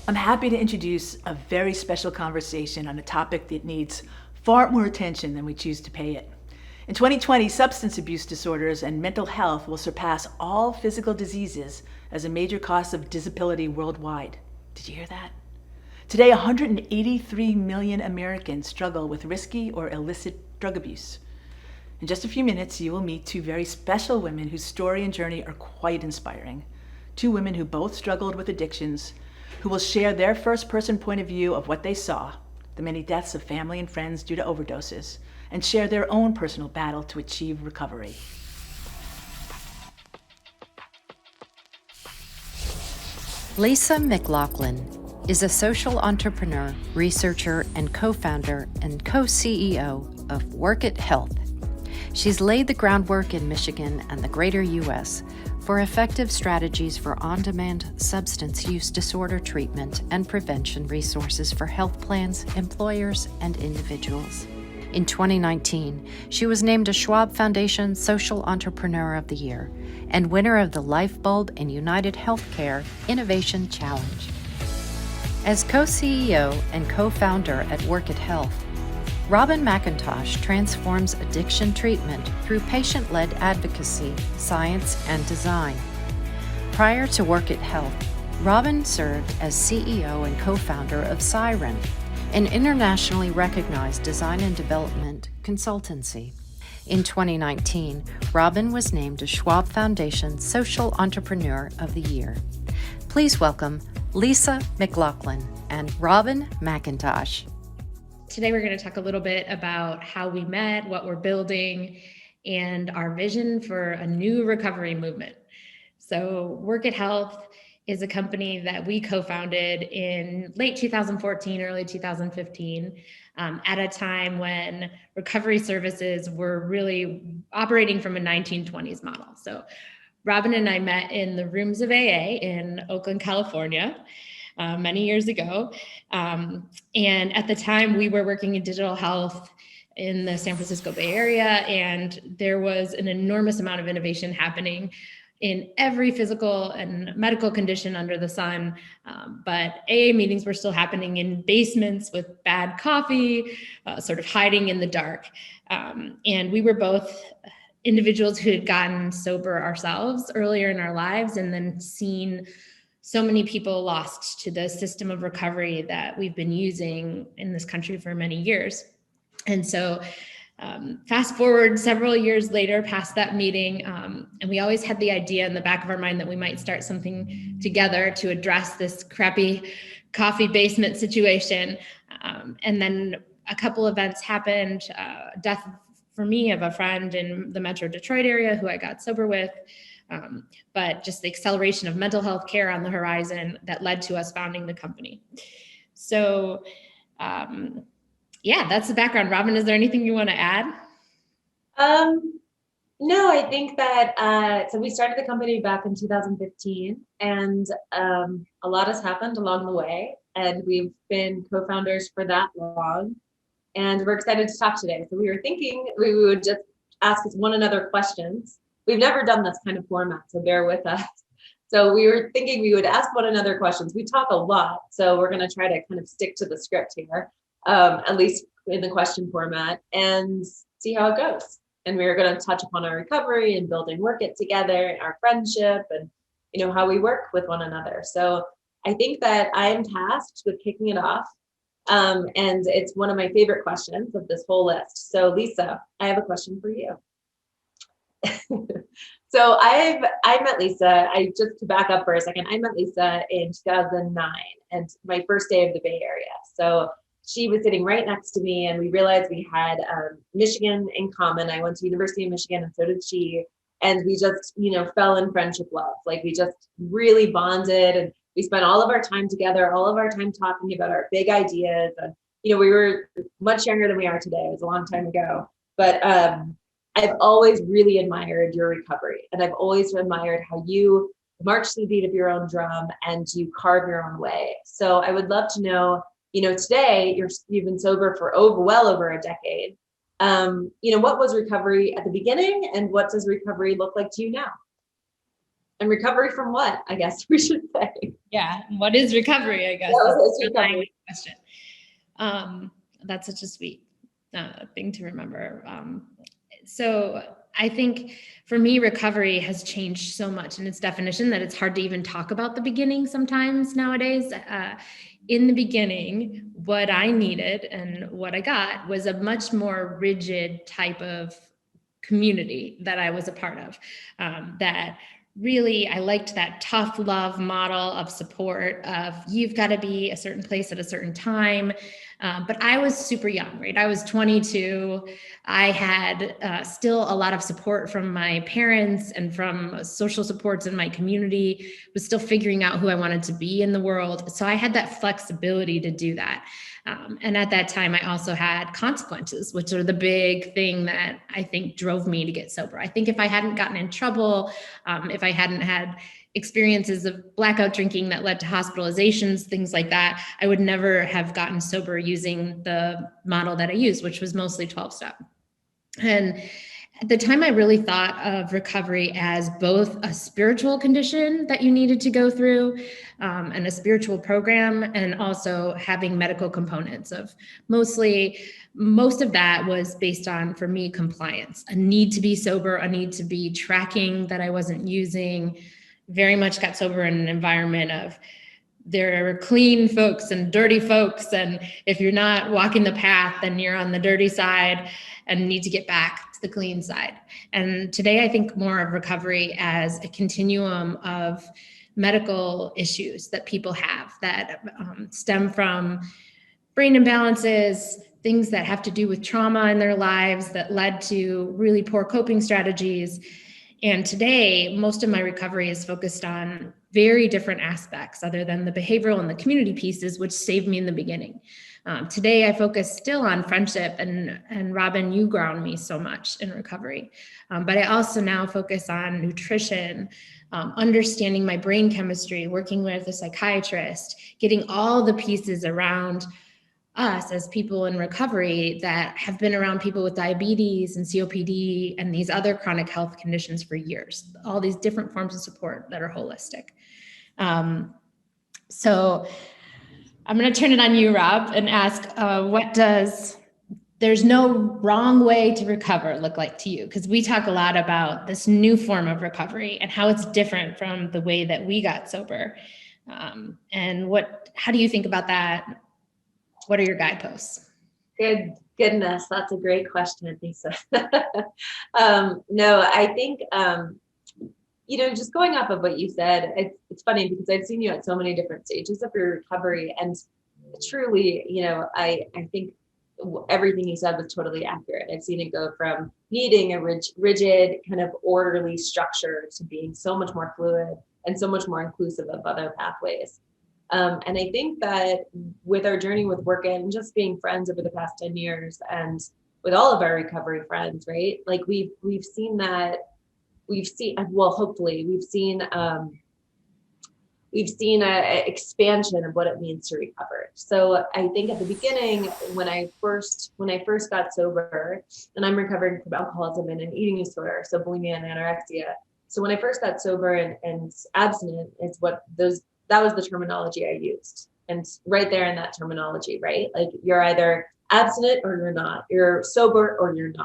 I'm happy to introduce a very special conversation on a topic that needs far more attention than we choose to pay it. In 2020, substance abuse disorders and mental health will surpass all physical diseases as a major cause of disability worldwide. Did you hear that? Today, 183 million Americans struggle with risky or illicit drug abuse. In just a few minutes, you will meet two very special women whose story and journey are quite inspiring. Two women who both struggled with addictions, who will share their first-person point of view of what they saw, the many deaths of family and friends due to overdoses, and share their own personal battle to achieve recovery. Lisa McLaughlin is a social entrepreneur, researcher, and co-founder and co-CEO of Work It Health. She's laid the groundwork in Michigan and the greater U.S. for effective strategies for on-demand substance use disorder treatment and prevention resources for health plans, employers, and individuals. In 2019, she was named a Schwab Foundation Social Entrepreneur of the Year and winner of the Lifebulb and United Healthcare Innovation Challenge. As co-CEO and co-founder at Work It Health, Robin McIntosh transforms addiction treatment through patient-led advocacy, science, and design. Prior to Work It Health, Robin served as CEO and co-founder of Siren, an internationally recognized design and development consultancy. In 2019, Robin was named a Schwab Foundation Social Entrepreneur of the Year. Please welcome Lisa McLaughlin and Robin McIntosh. Today, we're going to talk a little bit about how we met, what we're building, and our vision for a new recovery movement. So Work It Health is a company that we co-founded in late 2014, early 2015, at a time when recovery services were really operating from a 1920s model. So Robin and I met in the rooms of AA in Oakland, California, many years ago. And at the time we were working in digital health in the San Francisco Bay Area, and there was an enormous amount of innovation happening in every physical and medical condition under the sun. But AA meetings were still happening in basements with bad coffee, sort of hiding in the dark. And we were both individuals who had gotten sober ourselves earlier in our lives and then seen so many people lost to the system of recovery that we've been using in this country for many years. And so fast forward several years later past that meeting, and we always had the idea in the back of our mind that we might start something together to address this crappy coffee basement situation. And then a couple events happened, death for me of a friend in the Metro Detroit area who I got sober with, but just the acceleration of mental health care on the horizon that led to us founding the company. So yeah, that's the background. Robin, is there anything you want to add? No, I think that, so we started the company back in 2015 and a lot has happened along the way and we've been co-founders for that long and we're excited to talk today. So we were thinking we would just ask one another questions. We've never done this kind of format, so bear with us. So we were thinking we would ask one another questions. We talk a lot, so we're going to try to kind of stick to the script here, at least in the question format, and see how it goes. And we were going to touch upon our recovery and building Work It together, our friendship, and how we work with one another. So I think that I am tasked with kicking it off, and it's one of my favorite questions of this whole list. So Lisa, I have a question for you. So I met Lisa, just to back up for a second, I met Lisa in 2009 and my first day of the Bay Area. So she was sitting right next to me and we realized we had Michigan in common. I went to University of Michigan and so did she. And we just, fell in friendship love. Like we just really bonded and we spent all of our time together, all of our time talking about our big ideas. And, we were much younger than we are today. It was a long time ago. But I've always really admired your recovery and I've always admired how you march to the beat of your own drum and you carve your own way. So I would love to know, today you've been sober for well over a decade. What was recovery at the beginning and what does recovery look like to you now? And recovery from what, I guess we should say. Yeah. What is recovery, I guess? What Is is the recovery? question. That's such a sweet thing to remember. So I think for me, recovery has changed so much in its definition that it's hard to even talk about the beginning sometimes nowadays. In the beginning, what I needed and what I got was a much more rigid type of community that I was a part of. That really, I liked that tough love model of support of you've got to be a certain place at a certain time. But I was super young, right? I was 22. I had still a lot of support from my parents and from social supports in my community, was still figuring out who I wanted to be in the world. So I had that flexibility to do that. And at that time, I also had consequences, which are the big thing that I think drove me to get sober. I think if I hadn't gotten in trouble, if I hadn't had experiences of blackout drinking that led to hospitalizations, things like that, I would never have gotten sober using the model that I used, which was mostly 12-step. And at the time, I really thought of recovery as both a spiritual condition that you needed to go through and a spiritual program, and also having medical components of most of that was based on, for me, compliance, a need to be sober, a need to be tracking that I wasn't using. Very much got sober in an environment of there are clean folks and dirty folks. And if you're not walking the path, then you're on the dirty side and need to get back to the clean side. And today I think more of recovery as a continuum of medical issues that people have that stem from brain imbalances, things that have to do with trauma in their lives that led to really poor coping strategies. And today, most of my recovery is focused on very different aspects other than the behavioral and the community pieces, which saved me in the beginning. Today, I focus still on friendship, and Robin, you ground me so much in recovery. But I also now focus on nutrition, understanding my brain chemistry, working with a psychiatrist, getting all the pieces around us as people in recovery that have been around people with diabetes and COPD and these other chronic health conditions for years, all these different forms of support that are holistic. So I'm going to turn it on you, Rob, and ask, what does there's no wrong way to recover look like to you? Because we talk a lot about this new form of recovery and how it's different from the way that we got sober. And how do you think about that? What are your guideposts? Goodness, that's a great question, Lisa. No, I think, just going off of what you said, it's funny because I've seen you at so many different stages of your recovery, and truly, I think everything you said was totally accurate. I've seen it go from needing a rigid kind of orderly structure to being so much more fluid and so much more inclusive of other pathways. And I think that with our journey with Work It and just being friends over the past 10 years and with all of our recovery friends, right? Like we've seen hopefully we've seen a expansion of what it means to recover. So I think at the beginning, when I first got sober, and I'm recovering from alcoholism and an eating disorder, so bulimia and anorexia. So when I first got sober and abstinent that was the terminology I used. And right there in that terminology, right? Like you're either abstinent or you're not. You're sober or you've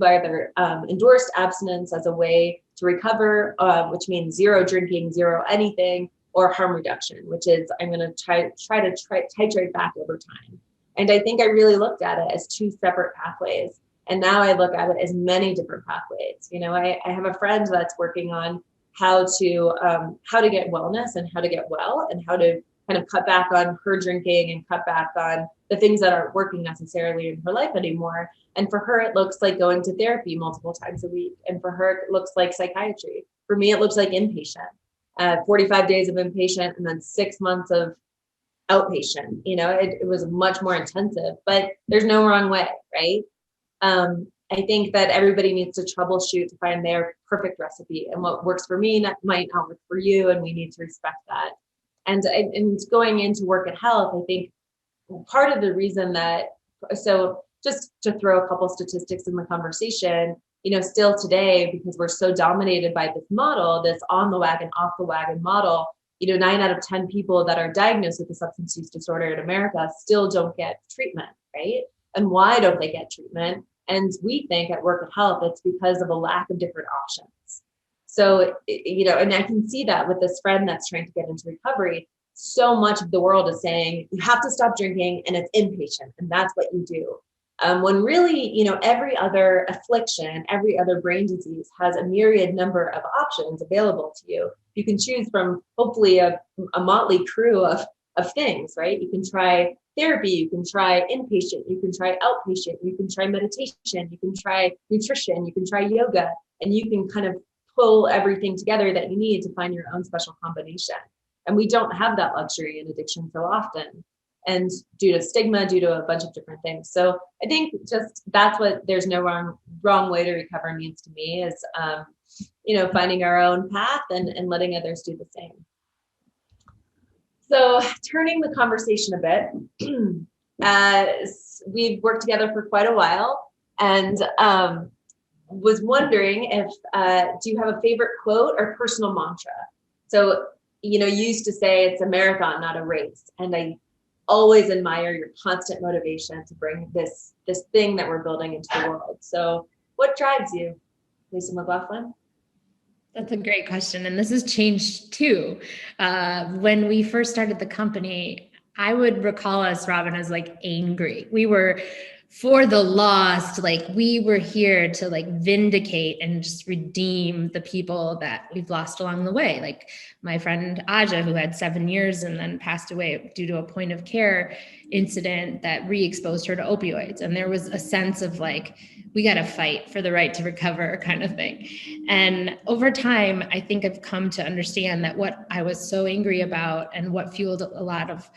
either endorsed abstinence as a way to recover, which means zero drinking, zero anything, or harm reduction, which is I'm going to try to titrate back over time. And I think I really looked at it as two separate pathways. And now I look at it as many different pathways. I have a friend that's working on how to get wellness and how to get well and how to kind of cut back on her drinking and cut back on the things that aren't working necessarily in her life anymore. And for her, it looks like going to therapy multiple times a week. And for her, it looks like psychiatry. For me, it looks like inpatient, 45 days of inpatient and then 6 months of outpatient. It was much more intensive, but there's no wrong way, right? I think that everybody needs to troubleshoot to find their perfect recipe, and what works for me might not work for you, and we need to respect that. And going into Work It Health, I think part of the reason so just to throw a couple statistics in the conversation, still today, because we're so dominated by this model, this on the wagon, off the wagon model, 9 out of 10 people that are diagnosed with a substance use disorder in America still don't get treatment, right? And why don't they get treatment? And we think at Work at Health, it's because of a lack of different options. So, and I can see that with this friend that's trying to get into recovery. So much of the world is saying, you have to stop drinking and it's inpatient and that's what you do. When really, every other affliction, every other brain disease has a myriad number of options available to you. You can choose from hopefully a motley crew of things, right? You can try therapy, you can try inpatient, you can try outpatient, you can try meditation, you can try nutrition, you can try yoga, and you can kind of pull everything together that you need to find your own special combination. And we don't have that luxury in addiction so often. And due to stigma, due to a bunch of different things. So I think just that's what there's no wrong way to recover means to me is, finding our own path and letting others do the same. So turning the conversation a bit, we've worked together for quite a while and was wondering if, do you have a favorite quote or personal mantra? So, you used to say it's a marathon, not a race. And I always admire your constant motivation to bring this thing that we're building into the world. So what drives you, Lisa McLaughlin? That's a great question. And this has changed too. When we first started the company, I would recall us, Robin, as angry. We were for the lost, we were here to vindicate and just redeem the people that we've lost along the way. Like my friend Aja, who had 7 years and then passed away due to a point of care incident that re-exposed her to opioids. And there was a sense of we got to fight for the right to recover kind of thing. And over time, I think I've come to understand that what I was so angry about and what fueled a lot of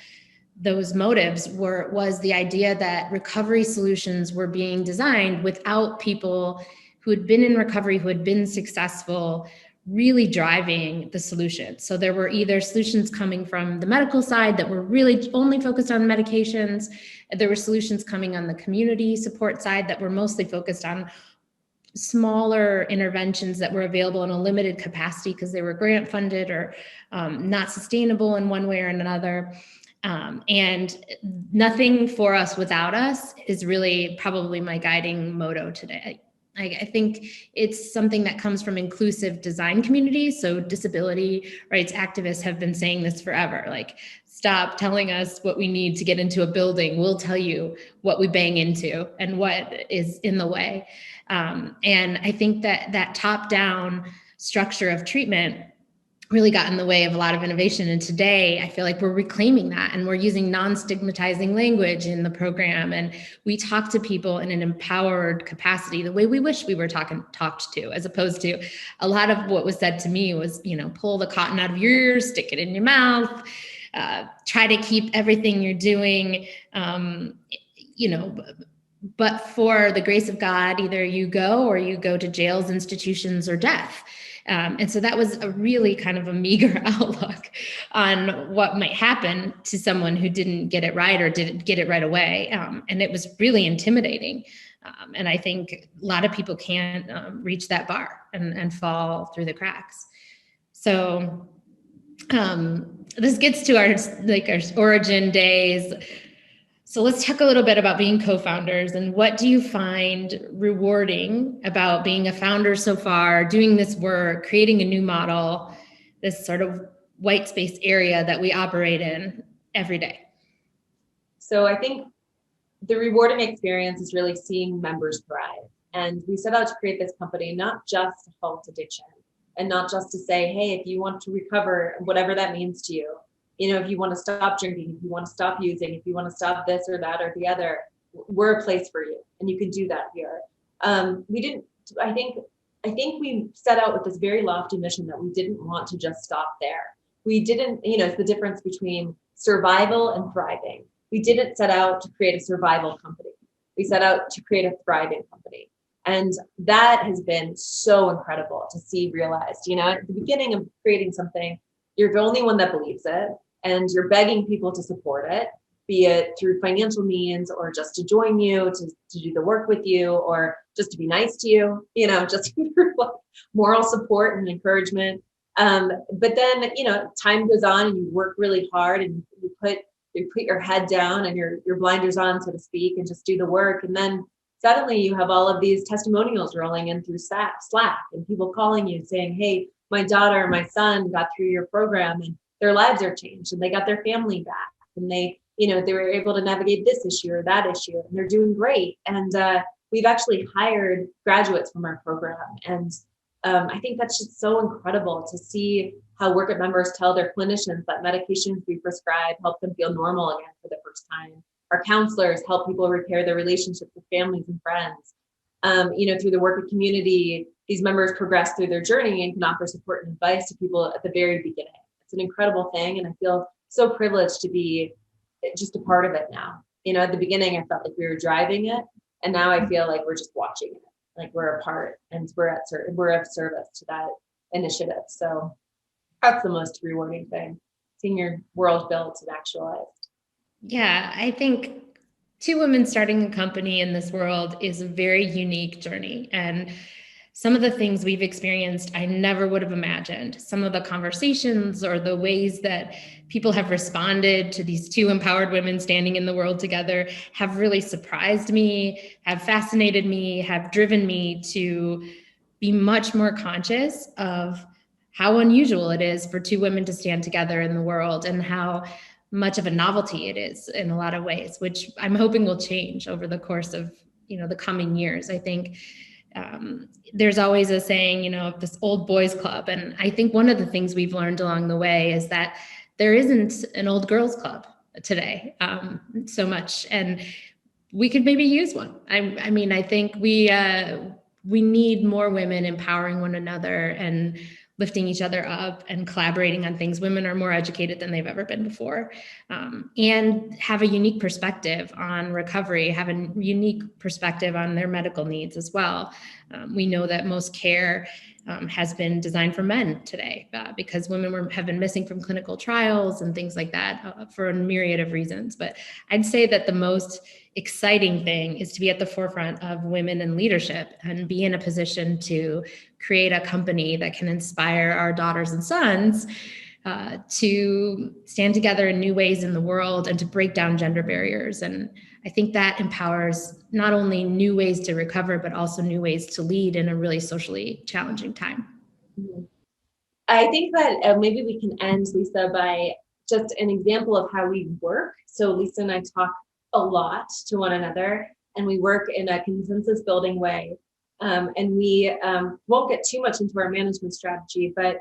those motives was the idea that recovery solutions were being designed without people who had been in recovery, who had been successful, really driving the solution. So there were either solutions coming from the medical side that were really only focused on medications. There were solutions coming on the community support side that were mostly focused on smaller interventions that were available in a limited capacity because they were grant funded or not sustainable in one way or another. And nothing for us without us is really probably my guiding motto today. I think it's something that comes from inclusive design communities. So disability rights activists have been saying this forever. Stop telling us what we need to get into a building. We'll tell you what we bang into and what is in the way. And I think that top-down structure of treatment really got in the way of a lot of innovation. And today I feel like we're reclaiming that and we're using non-stigmatizing language in the program. And we talk to people in an empowered capacity, the way we wish we were talked to, as opposed to a lot of what was said to me was, pull the cotton out of your ears, stick it in your mouth, try to keep everything you're doing, but for the grace of God, either you go to jails, institutions, or death. And so that was a really kind of a meager outlook on what might happen to someone who didn't get it right or didn't get it right away. And it was really intimidating. And I think a lot of people can't reach that bar and fall through the cracks. So this gets to our origin days. So let's talk a little bit about being co-founders and what do you find rewarding about being a founder so far, doing this work, creating a new model, this sort of white space area that we operate in every day? So I think the rewarding experience is really seeing members thrive. And we set out to create this company, not just to halt addiction and not just to say, hey, if you want to recover, whatever that means to you, if you want to stop drinking, if you want to stop using, if you want to stop this or that or the other, we're a place for you. And you can do that here. I think we set out with this very lofty mission that we didn't want to just stop there. We didn't, it's the difference between survival and thriving. We didn't set out to create a survival company. We set out to create a thriving company. And that has been so incredible to see realized, at the beginning of creating something, you're the only one that believes it. And you're begging people to support it, be it through financial means or just to join you, to do the work with you, or just to be nice to you, just for like moral support and encouragement. But then, time goes on and you work really hard and you put your head down and your blinders on, so to speak, and just do the work. And then suddenly you have all of these testimonials rolling in through Slack and people calling you saying, hey, my daughter and my son got through your program and their lives are changed and they got their family back and they were able to navigate this issue or that issue and they're doing great. And we've actually hired graduates from our program. And I think that's just so incredible to see how Work It members tell their clinicians that medications we prescribe help them feel normal again for the first time. Our counselors help people repair their relationships with families and friends. Through the Work It community, these members progress through their journey and can offer support and advice to people at the very beginning. It's an incredible thing. And I feel so privileged to be just a part of it now. At the beginning, I felt like we were driving it. And now I feel like we're just watching it. Like we're a part and we're of service to that initiative. So that's the most rewarding thing, seeing your world built and actualized. Yeah, I think two women starting a company in this world is a very unique journey. And some of the things we've experienced, I never would have imagined. Some of the conversations or the ways that people have responded to these two empowered women standing in the world together have really surprised me, have fascinated me, have driven me to be much more conscious of how unusual it is for two women to stand together in the world and how much of a novelty it is in a lot of ways, which I'm hoping will change over the course of, the coming years. I think there's always a saying, this old boys club. And I think one of the things we've learned along the way is that there isn't an old girls club today so much. And we could maybe use one. I think we need more women empowering one another and lifting each other up and collaborating on things. Women are more educated than they've ever been before, and have a unique perspective on recovery, have a unique perspective on their medical needs as well. We know that most care has been designed for men today because women have been missing from clinical trials and things like that for a myriad of reasons. But I'd say that the most exciting thing is to be at the forefront of women in leadership and be in a position to create a company that can inspire our daughters and sons to stand together in new ways in the world and to break down gender barriers. And I think that empowers not only new ways to recover, but also new ways to lead in a really socially challenging time. I think that maybe we can end, Lisa, by just an example of how we work. So Lisa and I talk a lot to one another, and we work in a consensus building way. And we won't get too much into our management strategy, but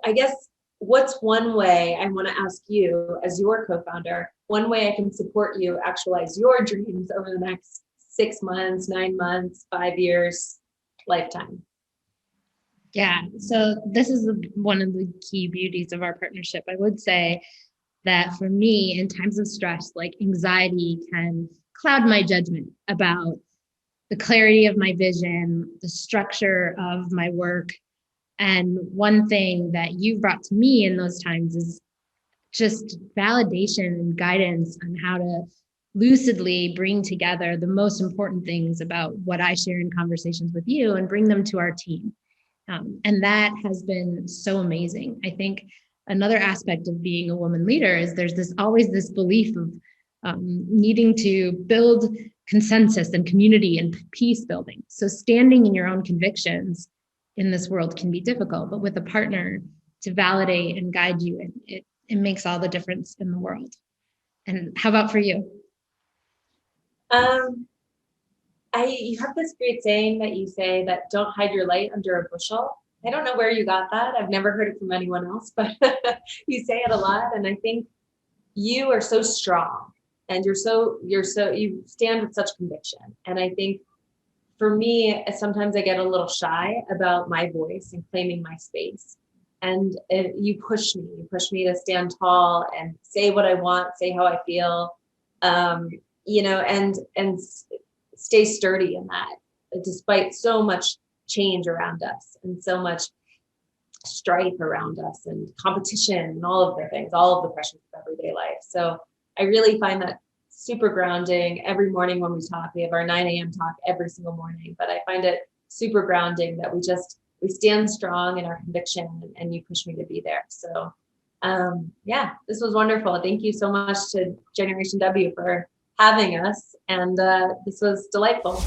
I guess what's one way I want to ask you as your co-founder, one way I can support you actualize your dreams over the next 6 months, 9 months, 5 years, lifetime? Yeah, so this is one of the key beauties of our partnership. I would say that for me, in times of stress, like anxiety can cloud my judgment about the clarity of my vision, the structure of my work. And one thing that you've brought to me in those times is just validation and guidance on how to lucidly bring together the most important things about what I share in conversations with you and bring them to our team. And that has been so amazing. I think another aspect of being a woman leader is there's always this belief of needing to build consensus and community and peace building. So standing in your own convictions in this world can be difficult, but with a partner to validate and guide you, it makes all the difference in the world. And how about for you? You have this great saying that you say that don't hide your light under a bushel. I don't know where you got that. I've never heard it from anyone else, but you say it a lot. And I think you are so strong and you stand with such conviction. And I think for me, sometimes I get a little shy about my voice and claiming my space. And you push me to stand tall and say what I want, say how I feel, and stay sturdy in that, despite so much change around us and so much strife around us and competition and all of the things, all of the pressures of everyday life. So I really find that super grounding. Every morning when we talk, we have our 9 a.m. talk every single morning, but I find it super grounding that we stand strong in our conviction, and you push me to be there. So yeah, this was wonderful. Thank you so much to Generation W for having us. And this was delightful.